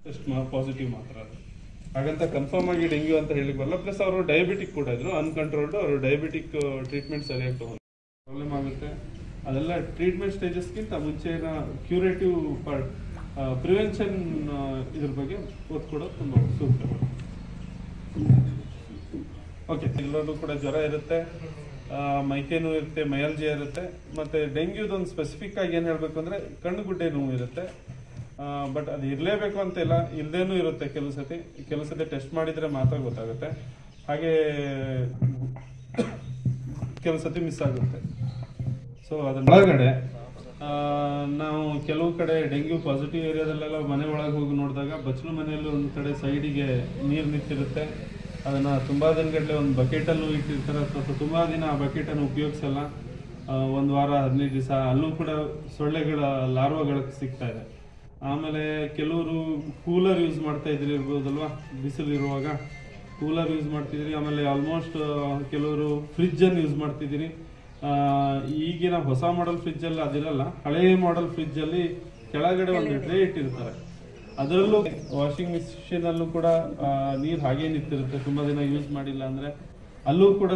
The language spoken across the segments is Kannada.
ಟೆಸ್ಟ್ ಪಾಸಿಟಿವ್ ಮಾತ್ರ ಅದು. ಹಾಗಂತ ಕನ್ಫರ್ಮ್ ಆಗಿ ಡೆಂಗ್ಯೂ ಅಂತ ಹೇಳಿ ಬರಲ್ಲ. ಪ್ಲಸ್ ಅವರು ಡಯಾಬಿಟಿಕ್ ಕೂಡ ಇದ್ರು, ಅನ್ಕಂಟ್ರೋಲ್ಡ್. ಅವರು ಡಯಾಬಿಟಿಕ್ ಟ್ರೀಟ್ಮೆಂಟ್ ಸರಿಯಾಗಿ ತಗೊಂಡು ಪ್ರಾಬ್ಲಮ್ ಆಗುತ್ತೆ. ಅದೆಲ್ಲ ಟ್ರೀಟ್ಮೆಂಟ್ ಸ್ಟೇಜಸ್ಗಿಂತ ಮುಂಚೆನ ಕ್ಯೂರೇಟಿವ್ ಪಾರ್ಟ್ ಪ್ರಿವೆನ್ಷನ್ ಇದ್ರ ಬಗ್ಗೆ ಒತ್ತು ಕೊಡೋದು ತುಂಬ ಸೂಕ್ತ. ಓಕೆ, ಎಲ್ಲರೂ ಕೂಡ ಜ್ವರ ಇರುತ್ತೆ, ಮೈಕೈ ನೋವು ಇರುತ್ತೆ, ಮಯಾಲ್ಜಿಯಾ ಇರುತ್ತೆ. ಮತ್ತು ಡೆಂಗ್ಯೂದೊಂದು ಸ್ಪೆಸಿಫಿಕ್ ಆಗಿ ಏನು ಹೇಳಬೇಕು ಅಂದರೆ ಕಣ್ಣುಗುಡ್ಡೆ ನೋವು ಇರುತ್ತೆ. ಬಟ್ ಅದು ಇರಲೇಬೇಕು ಅಂತಿಲ್ಲ, ಇಲ್ಲದೇನೂ ಇರುತ್ತೆ. ಕೆಲವು ಸತಿ ಟೆಸ್ಟ್ ಮಾಡಿದರೆ ಮಾತ್ರ ಗೊತ್ತಾಗುತ್ತೆ. ಹಾಗೆ ಕೆಲವು ಸತಿ ಮಿಸ್ ಆಗುತ್ತೆ. ಸೊ ಅದ್ರ ಒಳಗಡೆ ನಾವು ಕೆಲವು ಕಡೆ ಡೆಂಗ್ಯೂ ಪಾಸಿಟಿವ್ ಏರಿಯಾದಲ್ಲೆಲ್ಲ ಮನೆ ಒಳಗೆ ಹೋಗಿ ನೋಡಿದಾಗ ಬಚ್ಚಲು ಮನೆಯಲ್ಲಿ ಒಂದು ಕಡೆ ಸೈಡಿಗೆ ನೀರು ನಿಂತಿರುತ್ತೆ. ಅದನ್ನು ತುಂಬ ದಿನಗಟ್ಟಲೆ ಒಂದು ಬಕೆಟಲ್ಲೂ ಇಟ್ಟಿರ್ತಾರೆ. ಅಥವಾ ತುಂಬ ದಿನ ಆ ಬಕೆಟನ್ನು ಉಪಯೋಗಿಸಲ್ಲ. 1 ವಾರ 15 ದಿವಸ ಅಲ್ಲೂ ಕೂಡ ಸೊಳ್ಳೆಗಳ ಲಾರ್ವಾಗಳು ಸಿಗ್ತಾ ಇದೆ. ಆಮೇಲೆ ಕೆಲವರು ಕೂಲರ್ ಯೂಸ್ ಮಾಡ್ತಾ ಇದ್ರಿ ಇರ್ಬೋದಲ್ವಾ, ಬಿಸಿಲು ಇರುವಾಗ ಕೂಲರ್ ಯೂಸ್ ಮಾಡ್ತಿದ್ರಿ. ಆಮೇಲೆ ಆಲ್ಮೋಸ್ಟ್ ಕೆಲವರು ಫ್ರಿಜ್ಜನ್ನು ಯೂಸ್ ಮಾಡ್ತಿದ್ದೀರಿ. ಈಗಿನ ಹೊಸ ಮಾಡೆಲ್ ಫ್ರಿಜ್ಜಲ್ಲಿ ಅದಿರಲ್ಲ, ಹಳೆಯ ಮಾಡೆಲ್ ಫ್ರಿಜ್ಜಲ್ಲಿ ಕೆಳಗಡೆ ಒಂದು ಟ್ರೇ ಇಟ್ಟಿರ್ತಾರೆ. ಅದರಲ್ಲೂ ವಾಷಿಂಗ್ ಮಿಷಿನಲ್ಲೂ ಕೂಡ ನೀರು ಹಾಗೇ ನಿಂತಿರುತ್ತೆ. ತುಂಬ ದಿನ ಯೂಸ್ ಮಾಡಿಲ್ಲ ಅಂದರೆ ಅಲ್ಲೂ ಕೂಡ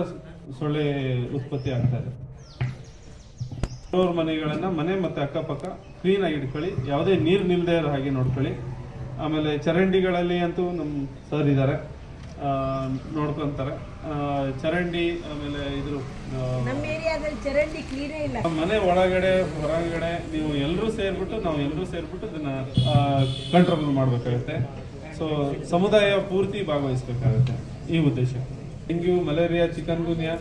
ಸೊಳ್ಳೆ ಉತ್ಪತ್ತಿ ಆಗ್ತಾ ಇದೆ. ಅವ್ರ ಮನೆಗಳನ್ನು ಮನೆ ಮತ್ತು ಅಕ್ಕಪಕ್ಕ ಕ್ಲೀನಾಗಿ ಇಟ್ಕೊಳ್ಳಿ, ಯಾವುದೇ ನೀರು ನಿಲ್ಲದೆ ಇರೋ ಹಾಗೆ ನೋಡ್ಕೊಳ್ಳಿ. ಆಮೇಲೆ ಚರಂಡಿಗಳಲ್ಲಿ ಅಂತೂ ನಮ್ಮ ಸರ್ ಇದ್ದಾರೆ, ನೋಡ್ಕೊಂತಾರೆ. ಚರಂಡಿ ಆಮೇಲೆ ಇದ್ರ ನಮ್ಮ ಏರಿಯಾದಲ್ಲಿ ಚರಂಡಿ ಕ್ಲೀನೇ ಇಲ್ಲ. ಮನೆ ಒಳಗಡೆ ಹೊರಗಡೆ ನಾವು ಎಲ್ಲರೂ ಸೇರ್ಬಿಟ್ಟು ಇದನ್ನ ಕಂಟ್ರೋಲ್ ಮಾಡಬೇಕಾಗುತ್ತೆ. ಸೊ ಸಮುದಾಯ ಪೂರ್ತಿ ಭಾಗವಹಿಸಬೇಕಾಗುತ್ತೆ ಈ ಉದ್ದೇಶ. Dengue, malaria, chikungunya,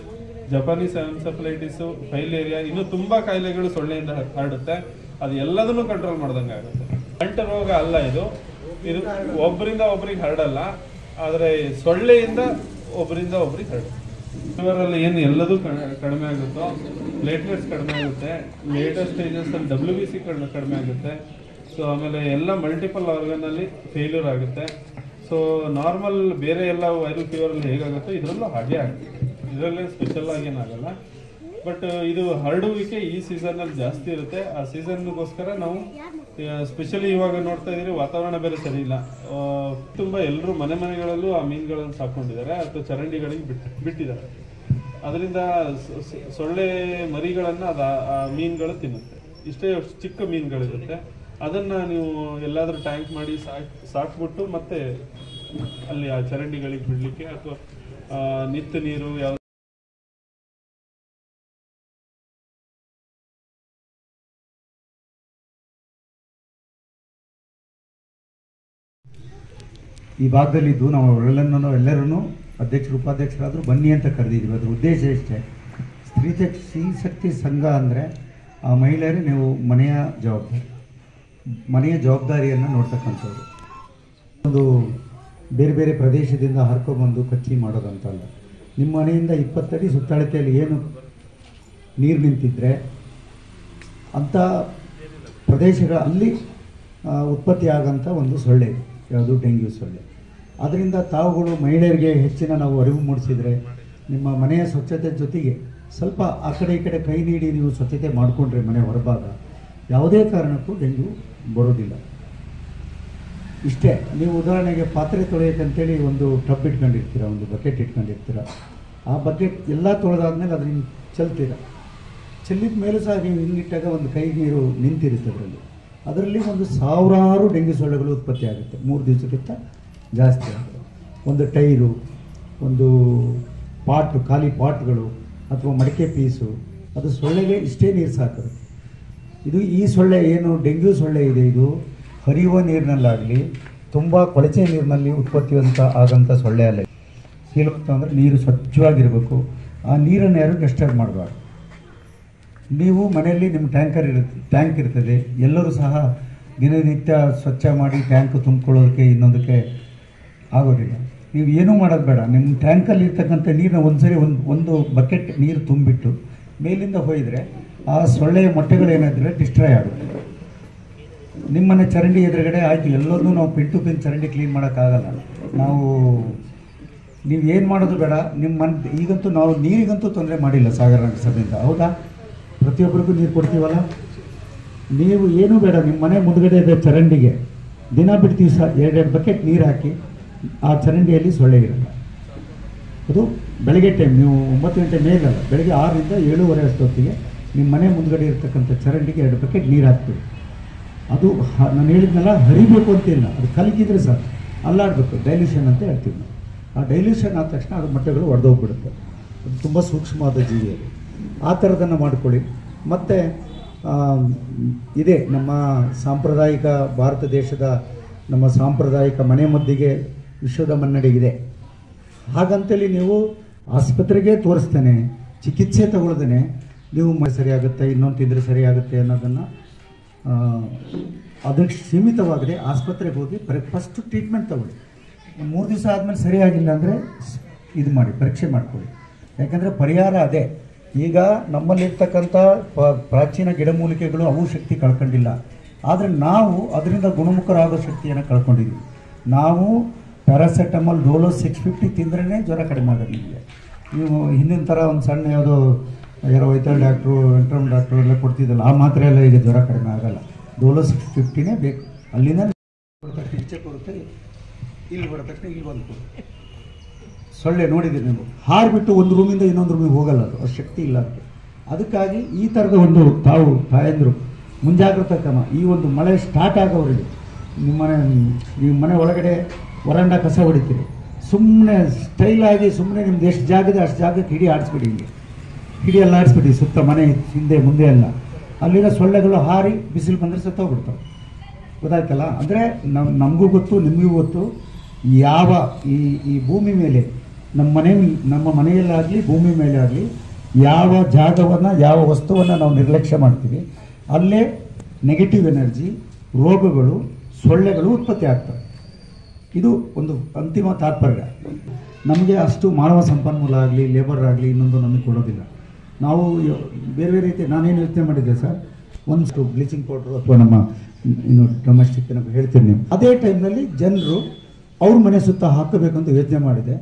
Japanese encephalitis, filaria, ಇನ್ನೂ ತುಂಬಾ ಕಾಯಿಲೆಗಳು ಸೊಳ್ಳೆಯಿಂದ ಹರಡುತ್ತೆ. ಅದು ಎಲ್ಲದನ್ನು ಕಂಟ್ರೋಲ್ ಮಾಡ್ದಂಗೆ ಆಗುತ್ತೆ. ಅಂಟು ರೋಗ ಅಲ್ಲ ಇದು ಒಬ್ಬರಿಂದ ಒಬ್ಬರಿಗೆ ಹರಡಲ್ಲ, ಆದರೆ ಸೊಳ್ಳೆಯಿಂದ ಒಬ್ಬರಿಂದ ಒಬ್ಬರಿಗೆ ಹರಡುತ್ತೆ. ಇವರಲ್ಲಿ ಏನು ಎಲ್ಲದೂ ಕಡಿಮೆ ಆಗುತ್ತೋ, ಪ್ಲೇಟ್ಲೆಟ್ಸ್ ಕಡಿಮೆ ಆಗುತ್ತೆ, ಲೇಟರ್ ಸ್ಟೇಜಸ್ ಅಲ್ಲಿ WBC ಕಡಿಮೆ ಆಗುತ್ತೆ. ಸೊ ಆಮೇಲೆ ಎಲ್ಲ ಮಲ್ಟಿಪಲ್ ಆರ್ಗನಲ್ಲಿ ಫೇಲ್ಯೂರ್ ಆಗುತ್ತೆ. ಸೊ ನಾರ್ಮಲ್ ಬೇರೆ ಎಲ್ಲ ವೈರಲ್ ಫೀವರಲ್ಲಿ ಹೇಗಾಗುತ್ತೋ ಇದರಲ್ಲೂ ಹಾಗೆ ಆಗುತ್ತೆ. ಇದರಲ್ಲೇ ಸ್ಪೆಷಲ್ ಆಗಿ ಏನಾಗಲ್ಲ. ಬಟ್ ಇದು ಹರಡುವಿಕೆ ಈ ಸೀಸನ್ನಲ್ಲಿ ಜಾಸ್ತಿ ಇರುತ್ತೆ. ಆ ಸೀಸನ್ಗೋಸ್ಕರ ನಾವು ಸ್ಪೆಷಲಿ ಇವಾಗ ನೋಡ್ತಾ ಇದ್ದೀರಿ, ವಾತಾವರಣ ಬೇರೆ ಸರಿ ಇಲ್ಲ. ತುಂಬ ಎಲ್ಲರೂ ಮನೆಗಳಲ್ಲೂ ಆ ಮೀನುಗಳನ್ನು ಸಾಕೊಂಡಿದ್ದಾರೆ ಅಥವಾ ಚರಂಡಿಗಳಿಗೆ ಬಿಟ್ಟಿದ್ದಾರೆ. ಅದರಿಂದ ಸೊಳ್ಳೆ ಮರಿಗಳನ್ನು ಆ ಮೀನುಗಳು ತಿನ್ನುತ್ತೆ. ಇಷ್ಟೇ ಚಿಕ್ಕ ಮೀನುಗಳಿರುತ್ತೆ. ಅದನ್ನು ನೀವು ಎಲ್ಲಾದರೂ ಟ್ಯಾಂಕ್ ಮಾಡಿ ಸಾಕ್ಬಿಟ್ಟು ಮತ್ತೆ ಅಲ್ಲಿ ಆ ಚರಂಡಿಗಳಿಗೆ ಬಿಡಲಿಕ್ಕೆ ಅಥವಾ ನಿತ್ಯ ನೀರು ಯಾವ ಈ ಭಾಗದಲ್ಲಿದ್ದು ನಾವು ಎಲ್ಲರನ್ನೂ ಅಧ್ಯಕ್ಷರು ಉಪಾಧ್ಯಕ್ಷರಾದರೂ ಬನ್ನಿ ಅಂತ ಕರೆದಿದ್ವಿ. ಅದರ ಉದ್ದೇಶ ಇಷ್ಟೇ, ಸ್ತ್ರೀ ಶಕ್ತಿ ಸಂಘ ಅಂದರೆ ಆ ಮಹಿಳೆಯರೇ ನೀವು ಮನೆಯ ಜವಾಬ್ದಾರಿಯನ್ನು ನೋಡ್ತಕ್ಕಂಥವ್ರು. ಒಂದು ಬೇರೆ ಬೇರೆ ಪ್ರದೇಶದಿಂದ ಹರ್ಕೊಬಂದು ಕಚ್ಚಿ ಮಾಡೋದಂತಲ್ಲ. ನಿಮ್ಮ ಮನೆಯಿಂದ 20 ಅಡಿ ಸುತ್ತಳತೆಯಲ್ಲಿ ಏನು ನೀರು ನಿಂತಿದ್ರೆ ಅಂಥ ಪ್ರದೇಶಗಳಲ್ಲಿ ಉತ್ಪತ್ತಿ ಆಗೋಂಥ ಒಂದು ಸೊಳ್ಳೆ ಯಾವುದು ಡೆಂಗ್ಯೂ ಸೊಳ್ಳೆ. ಅದರಿಂದ ತಾವುಗಳು ಮಹಿಳೆಯರಿಗೆ ಹೆಚ್ಚಿನ ನಾವು ಅರಿವು ಮೂಡಿಸಿದರೆ ನಿಮ್ಮ ಮನೆಯ ಸ್ವಚ್ಛತೆ ಜೊತೆಗೆ ಸ್ವಲ್ಪ ಆ ಕಡೆ ಈ ಕಡೆ ಕೈ ನೀಡಿ ನೀವು ಸ್ವಚ್ಛತೆ ಮಾಡಿಕೊಂಡ್ರೆ ಮನೆ ಹೊರಭಾಗ ಯಾವುದೇ ಕಾರಣಕ್ಕೂ ಡೆಂಗ್ಯೂ ಬರೋದಿಲ್ಲ. ಇಷ್ಟೇ. ನೀವು ಉದಾಹರಣೆಗೆ ಪಾತ್ರೆ ತೊಳೆಯೋಕ್ಕಂತೇಳಿ ಒಂದು ಟಬ್ ಇಟ್ಕೊಂಡಿರ್ತೀರ, ಒಂದು ಬಕೆಟ್ ಇಟ್ಕೊಂಡಿರ್ತೀರ. ಆ ಬಕೆಟ್ ಎಲ್ಲ ತೊಳೆದಾದ್ಮೇಲೆ ಅದನ್ನ ಚೆಲ್ಲಿದ ಮೇಲೆ ಸಹ ನೀವು ಹಿಂಗಿಟ್ಟಾಗ ಒಂದು ಕೈ ನೀರು ನಿಂತಿರುತ್ತೆ. ಅದರಲ್ಲಿ ಒಂದು ಸಾವಿರಾರು ಡೆಂಗ್ಯೂ ಸೊಳ್ಳೆಗಳು ಉತ್ಪತ್ತಿ ಆಗುತ್ತೆ 3 ದಿವಸಕ್ಕಿಂತ ಜಾಸ್ತಿ ಆಗುತ್ತೆ. ಒಂದು ಟೈರು, ಒಂದು ಖಾಲಿ ಪಾಟ್ಗಳು ಅಥವಾ ಮಡಿಕೆ ಪೀಸು, ಅದು ಸೊಳ್ಳೆಗೆ ಇಷ್ಟೇ ನೀರು ಸಾಕು. ಈ ಸೊಳ್ಳೆ ಏನು ಡೆಂಗ್ಯೂ ಸೊಳ್ಳೆ ಇದೆ, ಇದು ಹರಿಯುವ ನೀರಿನಲ್ಲಾಗಲಿ ತುಂಬ ಕೊಳಚೆ ನೀರಿನಲ್ಲಿ ಉತ್ಪತ್ತಿ ಆಗೋಂಥ ಸೊಳ್ಳೆ ಅಲ್ಲ. ಅಂದರೆ ನೀರು ಸ್ವಚ್ಛವಾಗಿರಬೇಕು. ಆ ನೀರನ್ನು ಯಾರು ಡಿಸ್ಟರ್ಬ್ ಮಾಡಬಾರ್ದು. ನೀವು ಮನೆಯಲ್ಲಿ ನಿಮ್ಮ ಟ್ಯಾಂಕ್ ಇರ್ತದೆ. ಎಲ್ಲರೂ ಸಹ ದಿನನಿತ್ಯ ಸ್ವಚ್ಛ ಮಾಡಿ ಟ್ಯಾಂಕ್ ತುಂಬಿಕೊಳ್ಳೋದಕ್ಕೆ ಇನ್ನೊಂದಕ್ಕೆ ಆಗೋದಿಲ್ಲ. ನೀವು ಏನೂ ಮಾಡೋದು ಬೇಡ. ನಿಮ್ಮ ಟ್ಯಾಂಕಲ್ಲಿ ಇರ್ತಕ್ಕಂಥ ನೀರನ್ನ ಒಂದ್ಸರಿ ಒಂದು ಬಕೆಟ್ ನೀರು ತುಂಬಿಬಿಟ್ಟು ಮೇಲಿಂದ ಹೋಯಿದರೆ ಆ ಸೊಳ್ಳೆಯ ಮೊಟ್ಟೆಗಳೇನಾದರೆ ಡಿಸ್ಟ್ರಾಯ್ ಆಗುತ್ತೆ. ನಿಮ್ಮನೆ ಚರಂಡಿ ಎದುರುಗಡೆ ಆಯಿತು, ಎಲ್ಲರೂ ನಾವು ಪಿನ್ ಟು ಪಿನ್ ಚರಂಡಿ ಕ್ಲೀನ್ ಮಾಡೋಕ್ಕಾಗಲ್ಲ. ನೀವು ಏನು ಮಾಡೋದು ಬೇಡ. ಈಗಂತೂ ನಾವು ನೀರಿಗಂತೂ ತೊಂದರೆ ಮಾಡಿಲ್ಲ ಸಾಗರ ನಗರಸಭೆಯಿಂದ, ಹೌದಾ? ಪ್ರತಿಯೊಬ್ಬರಿಗೂ ನೀರು ಕೊಡ್ತೀವಲ್ಲ. ನೀವು ಏನೂ ಬೇಡ, ನಿಮ್ಮ ಮನೆ ಮುಂದ್ಗಡೆ ಇದೆ ಚರಂಡಿಗೆ ದಿನ ಬಿಟ್ಟು ದಿವಸ 2 ಬಕೆಟ್ ನೀರು ಹಾಕಿ ಆ ಚರಂಡಿಯಲ್ಲಿ ಸೊಳ್ಳೆ ಇರಲ್ಲ. ಅದು ಬೆಳಗ್ಗೆ ಟೈಮ್, ನೀವು 9 ಗಂಟೆ ಮೇಲಲ್ಲ, ಬೆಳಗ್ಗೆ 6ರಿಂದ 7:30 ಅಷ್ಟೊತ್ತಿಗೆ ನಿಮ್ಮ ಮನೆ ಮುಂದ್ಗಡೆ ಇರ್ತಕ್ಕಂಥ ಚರಂಡಿಗೆ 2 ಬಕೆಟ್ ನೀರು ಹಾಕ್ತೀವಿ. ಅದು ನಾನು ಹೇಳಿದ್ನೆಲ್ಲ ಹರಿಬೇಕು ಅಂತಿಲ್ಲ, ಅದು ಕಲಕಿದ್ರೆ ಸಾಕು, ಅಲ್ಲಾಡಬೇಕು, ಡೈಲ್ಯೂಷನ್ ಅಂತ ಹೇಳ್ತೀವಿ ನಾವು. ಆ ಡೈಲ್ಯೂಷನ್ ಆದ ತಕ್ಷಣ ಅದು ಮೊಟ್ಟೆಗಳು ಒಡೆದೋಗ್ಬಿಡುತ್ತೆ. ಅದು ತುಂಬ ಸೂಕ್ಷ್ಮವಾದ ಜೀವಿ ಅದು. ಆ ಥರದನ್ನು ಮಾಡ್ಕೊಳ್ಳಿ. ಮತ್ತು ಇದೆ ನಮ್ಮ ಸಾಂಪ್ರದಾಯಿಕ ಭಾರತ ದೇಶದ ನಮ್ಮ ಸಾಂಪ್ರದಾಯಿಕ ಮನೆ ಮದ್ದಿಗೆ ವಿಶ್ವದ ಮನ್ನಡೆಗಿದೆ. ಹಾಗಂತೇಳಿ ನೀವು ಆಸ್ಪತ್ರೆಗೆ ತೋರಿಸ್ತೇನೆ, ಚಿಕಿತ್ಸೆ ತಗೊಳ್ದೇನೆ ನೀವು ಸರಿಯಾಗುತ್ತೆ, ಇನ್ನೊಂದು ತಿಂದರೆ ಸರಿಯಾಗುತ್ತೆ ಅನ್ನೋದನ್ನು ಅದಕ್ಕೆ ಸೀಮಿತವಾಗದೆ ಆಸ್ಪತ್ರೆಗೆ ಹೋಗಿ ಫಸ್ಟ್ ಟ್ರೀಟ್ಮೆಂಟ್ ತಗೊಳ್ಳಿ. 3 ದಿವಸ ಆದಮೇಲೆ ಸರಿಯಾಗಿಲ್ಲ ಅಂದರೆ ಇದು ಮಾಡಿ ಪರೀಕ್ಷೆ ಮಾಡ್ಕೊಳ್ಳಿ. ಯಾಕಂದರೆ ಪರಿಹಾರ ಅದೇ. ಈಗ ನಮ್ಮಲ್ಲಿರ್ತಕ್ಕಂಥ ಪ್ರಾಚೀನ ಗಿಡಮೂಲಿಕೆಗಳು ಅವು ಶಕ್ತಿ ಕಳ್ಕೊಂಡಿಲ್ಲ, ಆದರೆ ನಾವು ಅದರಿಂದ ಗುಣಮುಖರಾಗೋ ಶಕ್ತಿಯನ್ನು ಕಳ್ಕೊಂಡಿದ್ದೀವಿ. ನಾವು ಪ್ಯಾರಾಸೆಟಮಾಲ್ ಡೋಲೋ 650 ತಿಂದ್ರೇ ಜ್ವರ ಕಡಿಮೆ ಆಗೋದು. ನಿಮಗೆ ನೀವು ಹಿಂದಿನ ಥರ ಒಂದು ಸಣ್ಣ ಯಾವುದೋ ಯಾರೋ ವೈದ್ಯ ಡಾಕ್ಟ್ರು ಎಂಟ್ರಮ್ ಡಾಕ್ಟ್ರು ಎಲ್ಲ ಕೊಡ್ತಿದ್ದಲ್ಲ, ಆ ಮಾತ್ರೆ ಎಲ್ಲ ಈಗ ಜ್ವರ ಕಡಿಮೆ ಆಗೋಲ್ಲ. ಡೋಲೋ 650ನೇ ಬೇಕು. ಅಲ್ಲಿಂದ ಈಚೆ ಕೊಡುತ್ತೆ, ಇಲ್ಲಿ ಬರೋ ತಕ್ಷಣ ಇಲ್ಲಿ ಬಂದು ಸೊಳ್ಳೆ ನೋಡಿದ್ದೀರಿ ನೀವು, ಹಾರಿಬಿಟ್ಟು ಒಂದು ರೂಮಿಂದ ಇನ್ನೊಂದು ರೂಮಿಗೆ ಹೋಗಲ್ಲ, ಅದು ಅಷ್ಟು ಶಕ್ತಿ ಇಲ್ಲ ಅದಕ್ಕೆ. ಅದಕ್ಕಾಗಿ ಈ ಥರದ ಒಂದು ತಾಯಂದರು ಮುಂಜಾಗ್ರತಾ ಕ್ರಮ. ಈ ಒಂದು ಮಳೆ ಸ್ಟಾರ್ಟ್ ಆಗೋವರೆಗೆ ನಿಮ್ಮ ಮನೆ ಒಳಗಡೆ ವರಂಡ ಕಸ ಹೊಡಿತೀರಿ, ಸುಮ್ಮನೆ ಸ್ಟೈಲಾಗಿ ಸುಮ್ಮನೆ ನಿಮ್ದು ಎಷ್ಟು ಜಾಗದ ಅಷ್ಟು ಜಾಗಕ್ಕೆ ಹಿಡಿ ಆಡಿಸ್ಬಿಡಿ. ಹಿಡಿ ಎಲ್ಲ ಆಡಿಸ್ಬಿಡಿ ಸುತ್ತ ಮನೆ ಹಿಂದೆ ಮುಂದೆ ಎಲ್ಲ. ಅಲ್ಲಿರೋ ಸೊಳ್ಳೆಗಳು ಹಾರಿ ಬಿಸಿಲು ಬಂದರೆ ಸತ್ತೋಗ್ಬಿಡ್ತಾವೆ. ಗೊತ್ತಾಯ್ತಲ್ಲ? ಅಂದರೆ ನಮಗೂ ಗೊತ್ತು, ನಿಮಗೂ ಗೊತ್ತು, ಯಾವ ಈ ಭೂಮಿ ಮೇಲೆ ನಮ್ಮ ಮನೆಯಲ್ಲಾಗಲಿ ಭೂಮಿ ಮೇಲೆ ಆಗಲಿ ಯಾವ ಜಾಗವನ್ನು ಯಾವ ವಸ್ತುವನ್ನು ನಾವು ನಿರ್ಲಕ್ಷ್ಯ ಮಾಡ್ತೀವಿ ಅಲ್ಲೇ ನೆಗೆಟಿವ್ ಎನರ್ಜಿ, ರೋಗಗಳು, ಸೊಳ್ಳೆಗಳು ಉತ್ಪತ್ತಿ ಆಗ್ತವೆ. ಇದು ಒಂದು ಅಂತಿಮ ತಾತ್ಪರ್ಯ. ನಮಗೆ ಅಷ್ಟು ಮಾನವ ಸಂಪನ್ಮೂಲ ಆಗಲಿ ಲೇಬರ್ ಆಗಲಿ ಇನ್ನೊಂದು ನಮಗೆ ಕೊಡೋದಿಲ್ಲ. ನಾವು ಬೇರೆ ಬೇರೆ ರೀತಿ ನಾನೇನು ಯೋಚನೆ ಮಾಡಿದ್ದೆ ಸರ್, ಒಂದಷ್ಟು ಬ್ಲೀಚಿಂಗ್ ಪೌಡ್ರು ಅಥವಾ ನಮ್ಮ ಇನ್ನು ಡೊಮೆಸ್ಟಿಕ್ ಹೇಳ್ತೀನಿ ನೀವು. ಅದೇ ಟೈಮ್ನಲ್ಲಿ ಜನರು ಅವ್ರ ಮನೆ ಸುತ್ತ ಹಾಕಬೇಕಂತ ಯೋಚನೆ ಮಾಡಿದೆ.